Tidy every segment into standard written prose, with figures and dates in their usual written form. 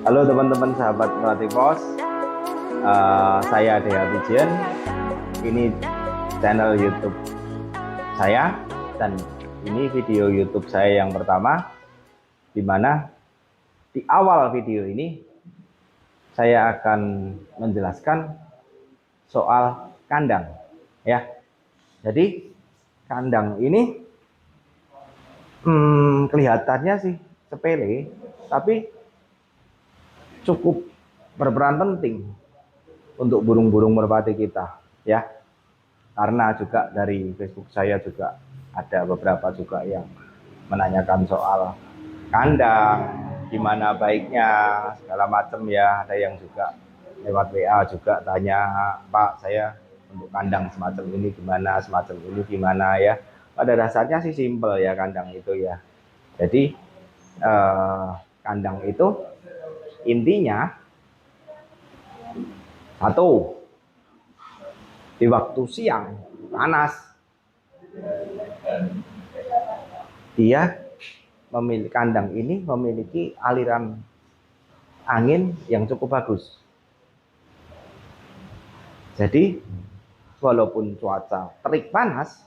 Halo teman-teman sahabat Melati Pos. Saya Dea Pijen. Ini channel YouTube saya dan ini video YouTube saya yang pertama, di mana di awal video ini saya akan menjelaskan soal kandang, ya. Jadi kandang ini kelihatannya sih sepele, tapi cukup berperan penting untuk burung-burung merpati kita, ya. Karena juga dari Facebook saya juga ada beberapa juga yang menanyakan soal kandang, gimana baiknya, segala macam ya. Ada yang juga lewat WA juga tanya, Pak, saya untuk kandang semacam ini gimana, semacam ini gimana ya. Pada dasarnya sih simple ya kandang itu ya. Jadi kandang itu intinya satu, di waktu siang panas dia kandang ini memiliki aliran angin yang cukup bagus. Jadi walaupun cuaca terik panas,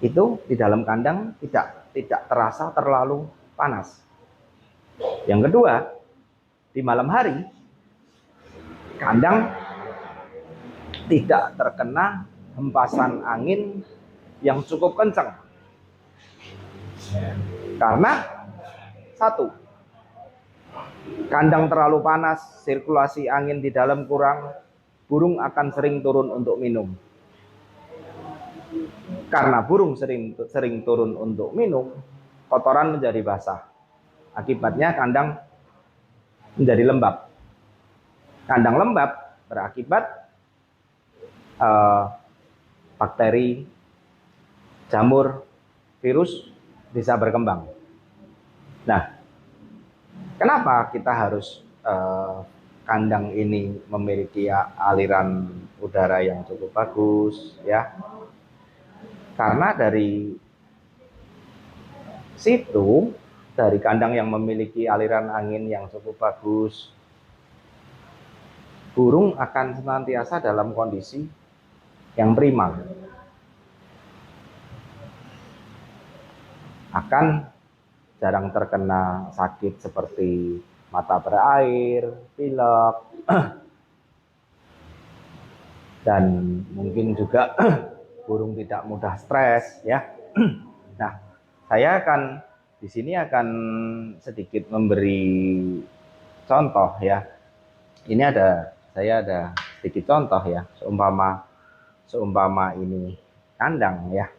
itu di dalam kandang tidak terasa terlalu panas. Yang kedua, di malam hari kandang tidak terkena hempasan angin yang cukup kencang. Karena satu, kandang terlalu panas, sirkulasi angin di dalam kurang, burung akan sering turun untuk minum. Karena burung sering turun untuk minum, kotoran menjadi basah. Akibatnya kandang menjadi lembab. Kandang lembab berakibat bakteri, jamur, virus bisa berkembang. Nah, kenapa kita harus kandang ini memiliki aliran udara yang cukup bagus, ya? Karena dari situ, dari kandang yang memiliki aliran angin yang cukup bagus, burung akan senantiasa dalam kondisi yang prima. Akan jarang terkena sakit seperti mata berair, pilek, dan mungkin juga burung tidak mudah stres, ya. Nah, saya akan di sini akan sedikit memberi contoh, ya. Ini saya ada sedikit contoh, ya. Seumpama ini kandang, ya.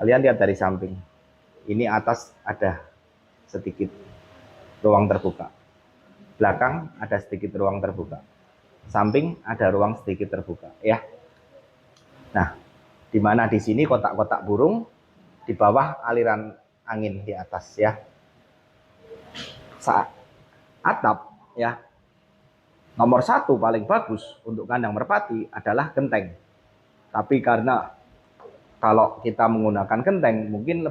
Kalian lihat dari samping. Ini atas ada sedikit ruang terbuka. Belakang ada sedikit ruang terbuka. Samping ada ruang sedikit terbuka, ya. Nah, di mana di sini kotak-kotak burung, di bawah aliran angin di atas, ya. Saat atap, ya. Nomor satu paling bagus untuk kandang merpati adalah genteng. Tapi karena kalau kita menggunakan genteng mungkin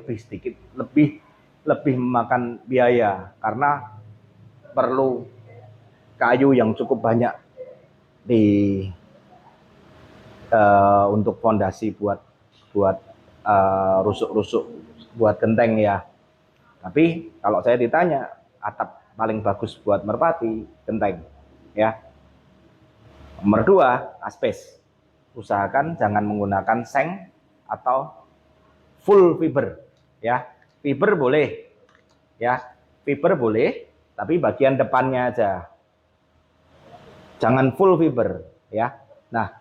lebih memakan biaya karena perlu kayu yang cukup banyak di untuk fondasi buat rusuk-rusuk buat genteng, ya. Tapi kalau saya ditanya atap paling bagus buat merpati, genteng, ya. Nomor dua, aspes. Usahakan jangan menggunakan seng atau full fiber, ya. Fiber boleh, ya. Fiber boleh, tapi bagian depannya aja. Jangan full fiber, ya. Nah,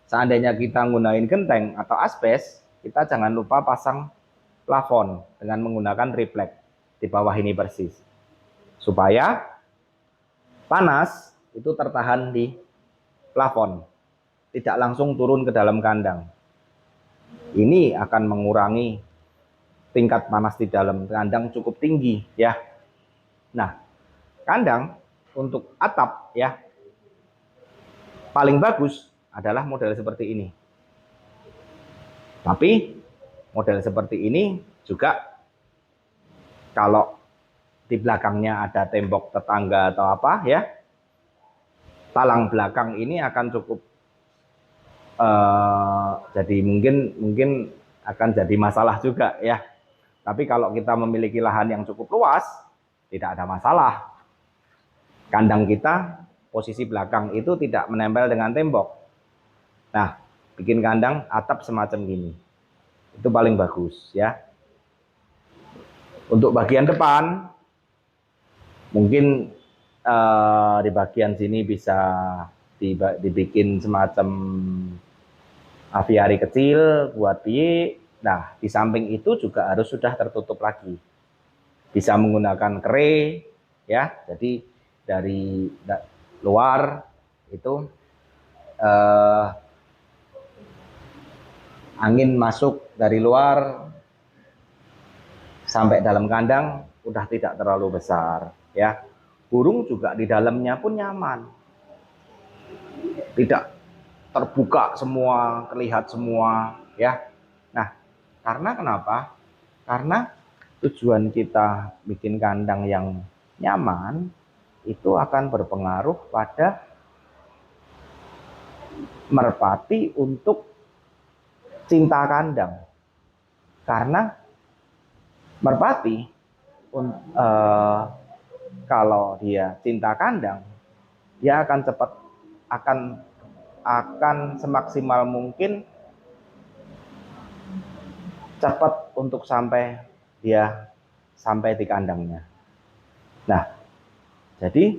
seandainya kita menggunakan genteng atau aspes, kita jangan lupa pasang plafon dengan menggunakan triplek di bawah ini persis. Supaya panas itu tertahan di plafon, tidak langsung turun ke dalam kandang. Ini akan mengurangi tingkat panas di dalam kandang cukup tinggi, ya. Nah, kandang untuk atap, ya, paling bagus adalah model seperti ini. Tapi model seperti ini juga kalau di belakangnya ada tembok tetangga atau apa ya, talang belakang ini akan cukup jadi mungkin akan jadi masalah juga ya. Tapi kalau kita memiliki lahan yang cukup luas, tidak ada masalah. Kandang kita posisi belakang itu tidak menempel dengan tembok. Nah, bikin kandang atap semacam gini, itu paling bagus ya. Untuk bagian depan, mungkin di bagian sini bisa dibikin semacam aviari kecil buat piye. Nah, di samping itu juga harus sudah tertutup lagi. Bisa menggunakan kere ya. Jadi dari luar itu angin masuk dari luar sampai dalam kandang udah tidak terlalu besar ya. Burung juga di dalamnya pun nyaman, tidak terbuka semua, terlihat semua ya. Nah, karena kenapa? Karena tujuan kita bikin kandang yang nyaman itu akan berpengaruh pada merpati untuk cinta kandang. Karena merpati kalau dia cinta kandang, dia akan cepat akan semaksimal mungkin cepat untuk sampai di kandangnya. Nah, jadi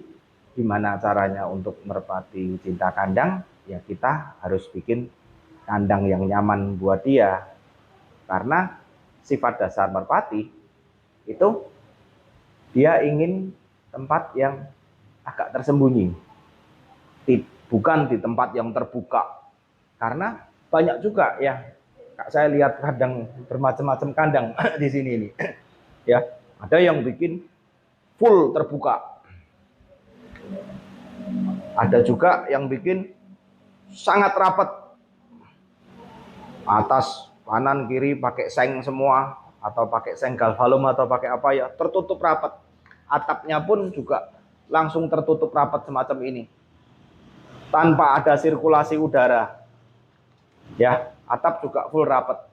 gimana caranya untuk merpati cinta kandang? Ya kita harus bikin kandang yang nyaman buat dia. Karena sifat dasar merpati itu dia ingin tempat yang agak tersembunyi, bukan di tempat yang terbuka. Karena banyak juga ya, saya lihat kandang bermacam-macam kandang di sini ini. Ya, ada yang bikin full terbuka. Ada juga yang bikin sangat rapat. Atas, kanan, kiri pakai seng semua, atau pakai seng galvalum atau pakai apa ya, tertutup rapat. Atapnya pun juga langsung tertutup rapat semacam ini. Tanpa ada sirkulasi udara. Ya, atap juga full rapat.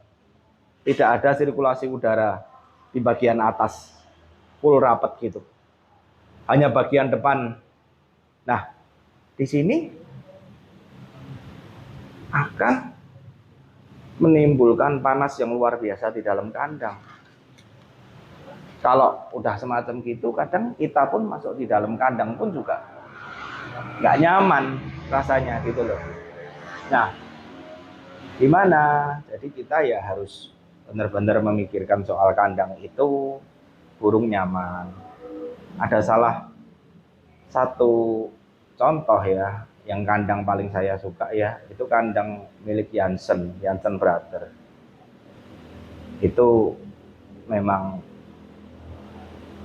Tidak ada sirkulasi udara di bagian atas. Full rapat gitu. Hanya bagian depan. Nah, di sini akan menimbulkan panas yang luar biasa di dalam kandang. Kalau udah semacam gitu, kadang kita pun masuk di dalam kandang pun juga nggak nyaman rasanya gitu loh. Nah, gimana? Jadi kita ya harus benar-benar memikirkan soal kandang itu burung nyaman. Ada salah satu contoh ya, yang kandang paling saya suka ya, itu kandang milik Jansen Brother. Itu memang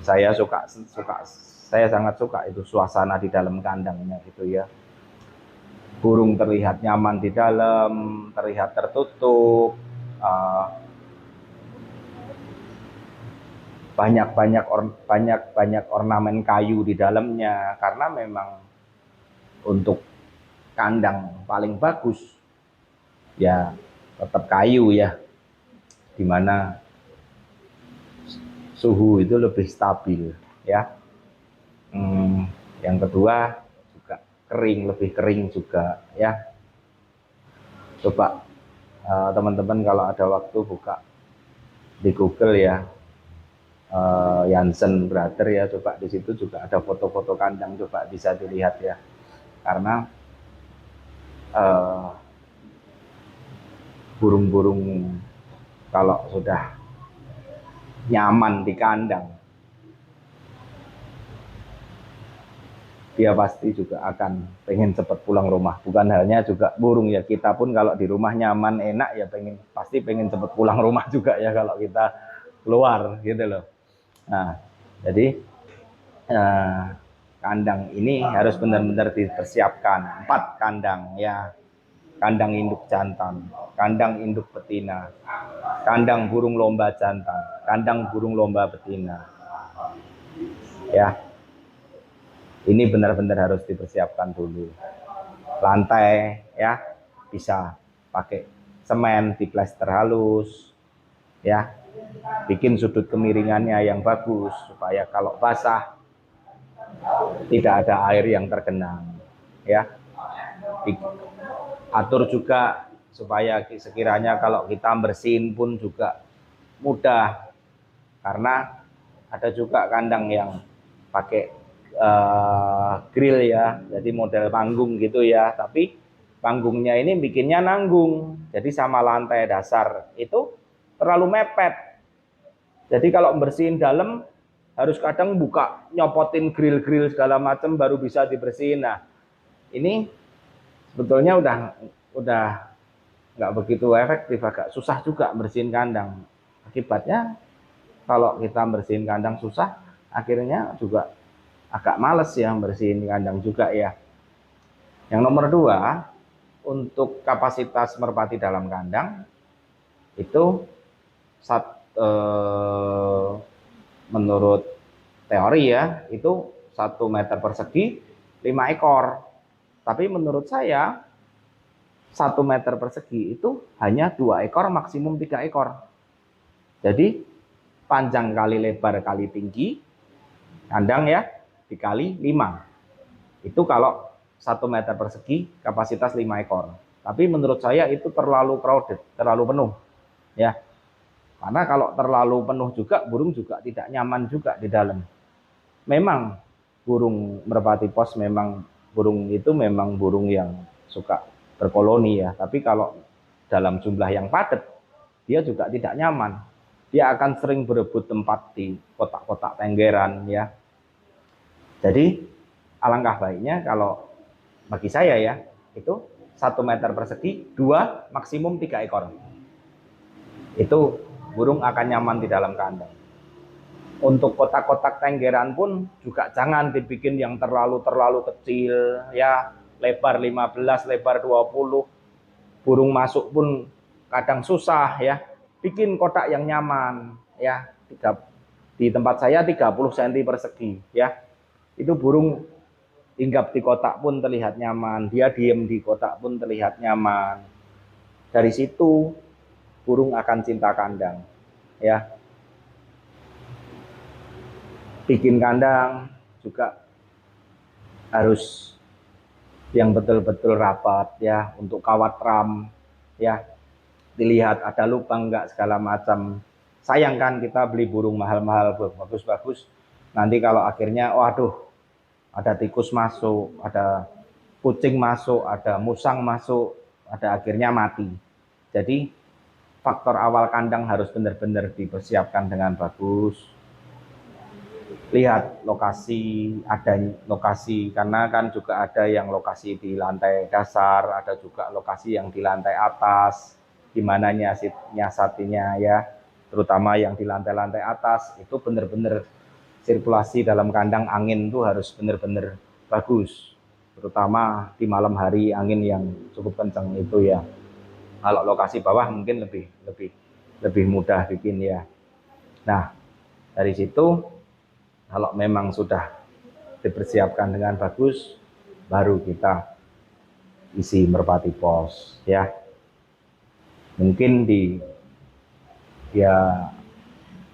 saya sangat suka itu suasana di dalam kandangnya itu ya. Burung terlihat nyaman di dalam, terlihat tertutup, banyak ornamen kayu di dalamnya, karena memang untuk kandang paling bagus ya tetap kayu ya, dimana suhu itu lebih stabil ya. Yang kedua juga lebih kering juga ya. Coba teman-teman kalau ada waktu buka di Google ya, Jansen Brother ya, coba di situ juga ada foto-foto kandang, coba bisa dilihat ya. Karena burung-burung kalau sudah nyaman di kandang, dia pasti juga akan pengen cepat pulang rumah. Bukan halnya juga burung ya, kita pun kalau di rumah nyaman enak ya pasti pengen cepat pulang rumah juga ya kalau kita keluar gitu loh. Nah, jadi kandang ini harus benar-benar dipersiapkan. 4 kandang ya. Kandang induk jantan, kandang induk betina, kandang burung lomba jantan, kandang burung lomba betina. ya. Ini benar-benar harus dipersiapkan dulu. Lantai ya bisa pakai semen, diplester halus ya. Bikin sudut kemiringannya yang bagus supaya kalau basah tidak ada air yang tergenang ya. Atur juga supaya sekiranya kalau kita bersihin pun juga mudah, karena ada juga kandang yang pakai grill ya, jadi model panggung gitu ya, tapi panggungnya ini bikinnya nanggung, jadi sama lantai dasar itu terlalu mepet. Jadi kalau bersihin dalam harus kadang buka, nyopotin grill segala macam baru bisa dibersihin. Nah ini sebetulnya udah nggak begitu efektif, agak susah juga bersihin kandang. Akibatnya kalau kita bersihin kandang susah, akhirnya juga agak males ya bersihin kandang juga ya. Yang nomor 2, untuk kapasitas merpati dalam kandang itu menurut teori ya itu 1 meter persegi 5 ekor. Tapi menurut saya 1 meter persegi itu hanya 2 ekor, maksimum 3 ekor. Jadi panjang kali lebar kali tinggi kandang ya dikali 5. Itu kalau 1 meter persegi kapasitas 5 ekor. Tapi menurut saya itu terlalu crowded, terlalu penuh ya. Karena kalau terlalu penuh juga burung juga tidak nyaman juga di dalam. Memang burung merpati pos memang burung itu memang burung yang suka berkoloni ya. Tapi kalau dalam jumlah yang padat dia juga tidak nyaman. Dia akan sering berebut tempat di kotak-kotak tenggeran ya. Jadi alangkah baiknya kalau bagi saya ya itu 1 meter persegi 2 maksimum 3 ekor. Itu burung akan nyaman di dalam kandang. Untuk kotak-kotak tenggeran pun juga jangan dibikin yang terlalu kecil ya, lebar 15, lebar 20. Burung masuk pun kadang susah ya. Bikin kotak yang nyaman ya. Di tempat saya 30 cm persegi ya. Itu burung hinggap di kotak pun terlihat nyaman, dia diem di kotak pun terlihat nyaman. Dari situ burung akan cinta kandang ya. Bikin kandang juga harus yang betul-betul rapat ya, untuk kawat ram ya, dilihat ada lubang enggak segala macam. Sayang kan kita beli burung mahal-mahal bagus-bagus, nanti kalau akhirnya waduh ada tikus masuk, ada kucing masuk, ada musang masuk, ada akhirnya mati. Jadi faktor awal kandang harus benar-benar dipersiapkan dengan bagus. Lihat lokasi, ada lokasi, karena kan juga ada yang lokasi di lantai dasar, ada juga lokasi yang di lantai atas, di mana nyiasatinya ya, terutama yang di lantai-lantai atas, itu benar-benar sirkulasi dalam kandang angin itu harus benar-benar bagus, terutama di malam hari angin yang cukup kencang itu ya. Kalau lokasi bawah mungkin lebih mudah bikin ya. Nah dari situ kalau memang sudah dipersiapkan dengan bagus, baru kita isi merpati pos ya. Mungkin di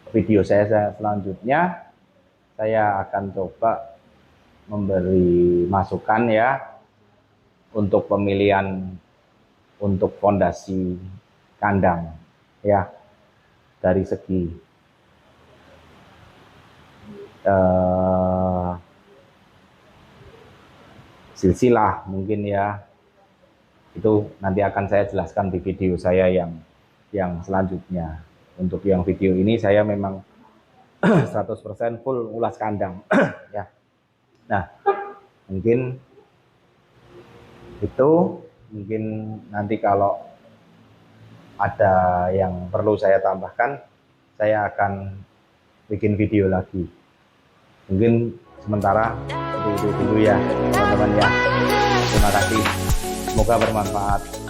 video saya selanjutnya saya akan coba memberi masukan ya untuk pemilihan untuk fondasi kandang ya, dari segi silsilah mungkin ya, itu nanti akan saya jelaskan di video saya yang selanjutnya. Untuk yang video ini saya memang 100% full ulas kandang ya. Nah mungkin itu, mungkin nanti kalau ada yang perlu saya tambahkan saya akan bikin video lagi. Mungkin sementara itu dulu ya teman-teman ya. Terima kasih, semoga bermanfaat.